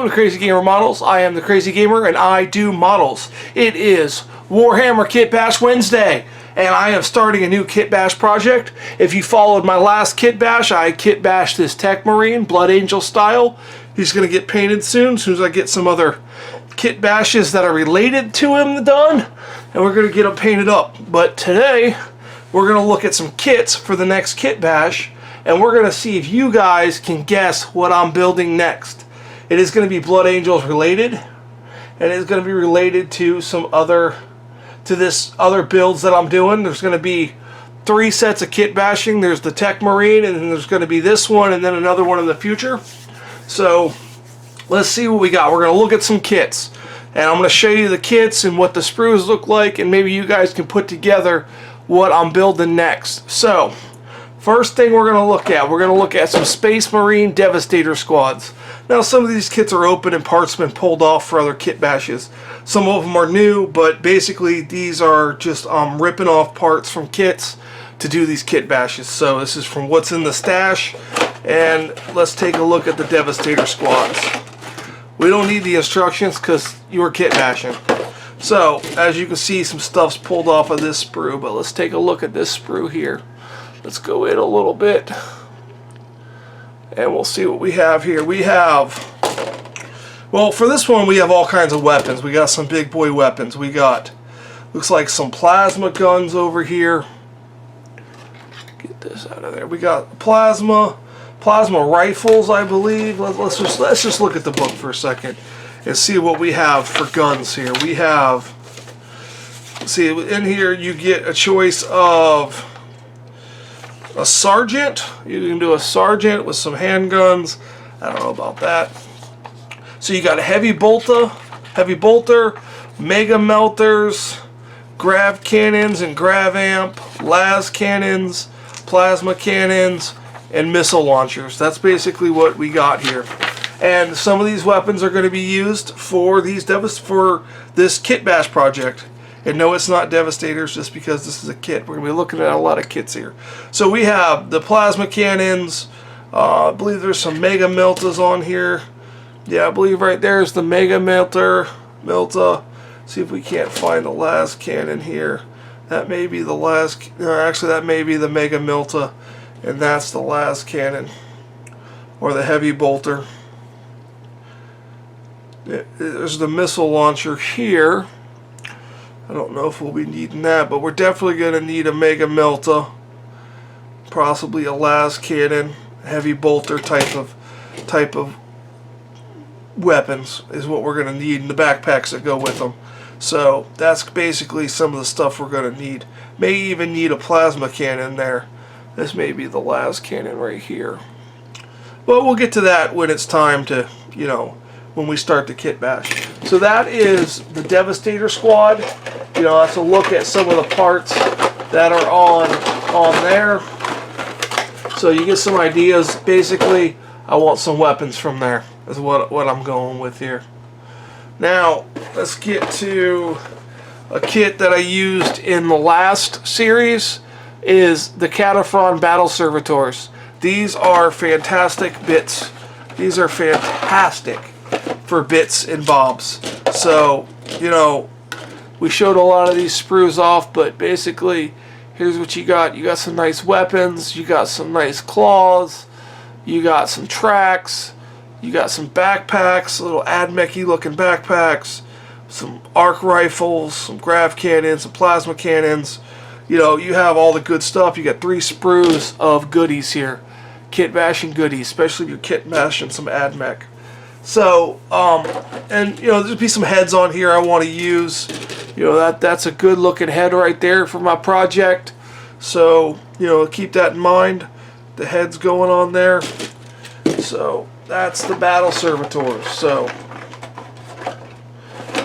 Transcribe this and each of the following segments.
Welcome to Crazy Gamer Models. I am the Crazy Gamer and I do models. It is Warhammer Kitbash Wednesday and I am starting a new Kitbash project. If you followed my last Kitbash, I kitbashed this Tech Marine, Blood Angel style. He's going to get painted soon as I get some other Kitbashes that are related to him done, and we're going to get him painted up. But today, we're going to look at some kits for the next Kitbash, and we're going to see if you guys can guess what I'm building next. It is going to be Blood Angels related, and it's going to be related to this other builds that I'm doing. There's going to be 3 sets of Kitbashing. There's the Tech Marine, and then there's going to be this one, and then another one in the future. So let's see what we got. We're going to look at some kits, and I'm going to show you the kits and what the sprues look like, and maybe you guys can put together what I'm building next. So first thing we're going to look at some Space Marine Devastator squads. Now some of these kits are open and parts have been pulled off for other Kitbashes. Some of them are new, but basically these are just ripping off parts from kits to do these Kitbashes. So this is from what's in the stash, and let's take a look at the Devastator squads. We don't need the instructions because you were Kitbashing. So as you can see, some stuff's pulled off of this sprue, but let's take a look at this sprue here. Let's go in a little bit and we'll see what we have here. We have, well, for this one we have all kinds of weapons. We got some big boy weapons. We got, looks like some plasma guns over here. Get this out of there. We got plasma rifles, I believe. Let's just look at the book for a second and see what we have for guns here. We have, see, in here you get a choice of a sergeant. You can do a sergeant with some handguns. I don't know about that. So you got a heavy bolter, mega melters, grav cannons and grav amp, las cannons, plasma cannons, and missile launchers. That's basically what we got here. And some of these weapons are going to be used for this Kitbash project. And no, it's not Devastators just because this is a kit. We're going to be looking at a lot of kits here. So we have the plasma cannons. I believe there's some mega meltas on here. Yeah, I believe right there is the mega melta. See if we can't find the las cannon here. That may be the last, actually that may be the mega melta. And that's the las cannon, or the heavy bolter. There's the missile launcher here. I don't know if we'll be needing that, but we're definitely going to need a mega melta, possibly a las cannon, heavy bolter type of weapons is what we're going to need in the backpacks that go with them. So that's basically some of the stuff we're going to need. May even need a plasma cannon there. This may be the las cannon right here. But we'll get to that when it's time to, you know, when we start the Kitbash. So that is the Devastator squad. You know, that's a look at some of the parts that are on there. So you get some ideas. Basically, I want some weapons from there. Is what I'm going with here. Now, let's get to a kit that I used in the last series. Is the Cataphrone Battle Servitors. These are fantastic bits. These are fantastic for bits and bobs. So, you know, we showed a lot of these sprues off, but basically, here's what you got. You got some nice weapons. You got some nice claws. You got some tracks. You got some backpacks, little AdMech-y looking backpacks. Some arc rifles, some grav cannons, some plasma cannons. You know, you have all the good stuff. You got 3 sprues of goodies here. Kitbashing goodies, especially if you're kitbashing some AdMech. So, and, you know, there'll be some heads on here I want to use. You know, that's a good looking head right there for my project. So, you know, keep that in mind. The head's going on there. So, that's the Battle Servitors. So,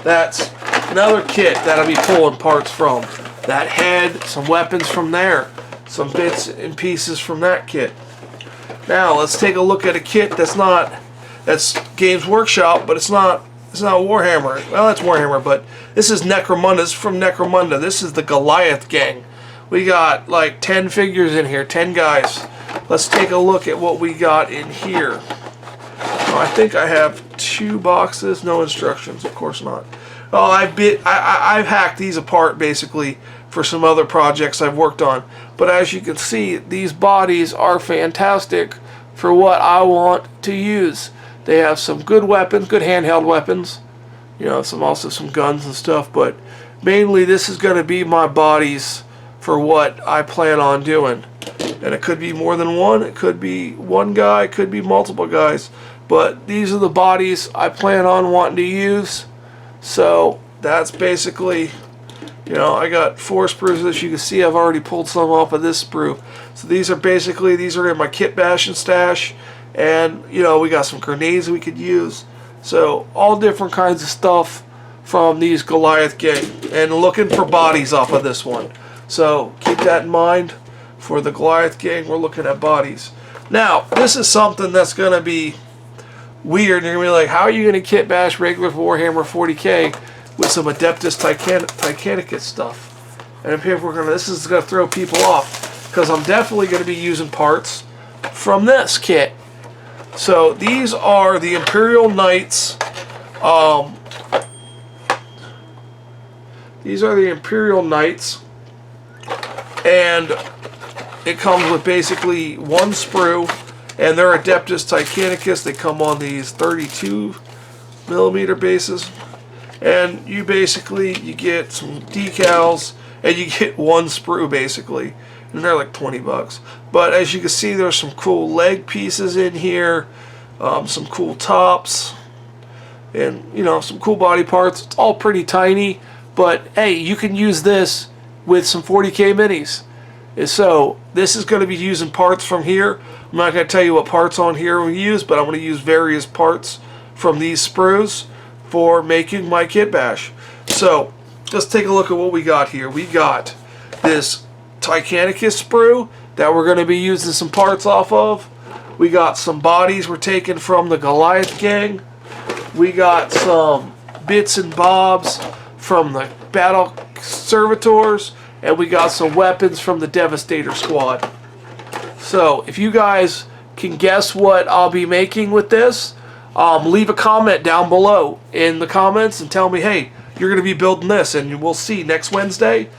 that's another kit that I'll be pulling parts from. That head, some weapons from there, some bits and pieces from that kit. Now let's take a look at a kit that's Games Workshop, but it's not Warhammer. Well, it's Warhammer, but this is Necromunda's from Necromunda. This is the Goliath Gang. We got like 10 figures in here, 10 guys. Let's take a look at what we got in here. I think I have 2 boxes, no instructions, of course not. Oh, I've hacked these apart basically for some other projects I've worked on. But as you can see, these bodies are fantastic for what I want to use. They have some good weapons, good handheld weapons. You know, also some guns and stuff. But mainly this is going to be my bodies for what I plan on doing. And it could be more than one. It could be one guy. It could be multiple guys. But these are the bodies I plan on wanting to use. So that's basically, you know, I got 4 sprues. As you can see, I've already pulled some off of this sprue. So these are in my kitbashing stash. And, you know, we got some grenades we could use. So all different kinds of stuff from these Goliath Gang. And looking for bodies off of this one. So keep that in mind. For the Goliath Gang, we're looking at bodies. Now, this is something that's going to be weird. You're going to be like, how are you going to kit bash regular Warhammer 40k with some Adeptus Titanicus stuff? And this is going to throw people off. Because I'm definitely going to be using parts from this kit. So, these are the Imperial Knights. These are the Imperial Knights. And it comes with basically 1 sprue, and they're Adeptus Titanicus. They come on these 32mm bases, and you get some decals, and you get 1 sprue basically, and they're like $20. But as you can see, there's some cool leg pieces in here, some cool tops, and you know, some cool body parts. It's all pretty tiny, but hey, you can use this with some 40k minis. So this is going to be using parts from here. I'm not going to tell you what parts on here we use, but I'm going to use various parts from these sprues for making my kit bash. So let's take a look at what we got here. We got this Titanicus sprue that we're going to be using some parts off of. We got some bodies we're taking from the Goliath Gang. We got some bits and bobs from the Battle Servitors. And we got some weapons from the Devastator Squad. So, if you guys can guess what I'll be making with this, leave a comment down below in the comments and tell me, hey, you're going to be building this. And we'll see next Wednesday.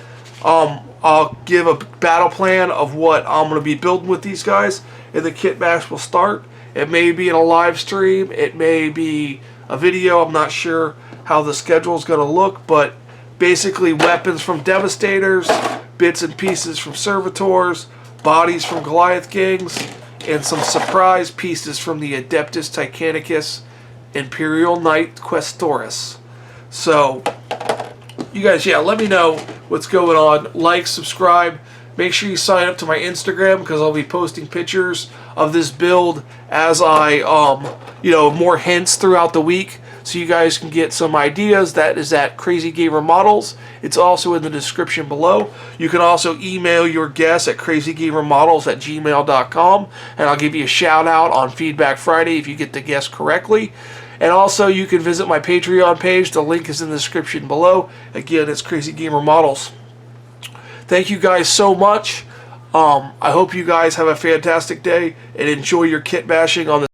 I'll give a battle plan of what I'm going to be building with these guys. And the kit bash will start. It may be in a live stream. It may be a video. I'm not sure how the schedule is going to look. But basically weapons from Devastators, bits and pieces from Servitors, bodies from Goliath Gangs, and some surprise pieces from the Adeptus Titanicus Imperial Knight Questoris. So, you guys, yeah, let me know what's going on. Like, subscribe. Make sure you sign up to my Instagram because I'll be posting pictures of this build as I, you know, more hints throughout the week. So you guys can get some ideas. That is at Crazy Gamer Models. It's also in the description below. You can also email your guess at crazygamermodels@gmail.com, and I'll give you a shout out on Feedback Friday if you get the guess correctly. And also you can visit my Patreon page. The link is in the description below. Again, it's Crazy Gamer Models. Thank you guys so much. I hope you guys have a fantastic day and enjoy your kit bashing on the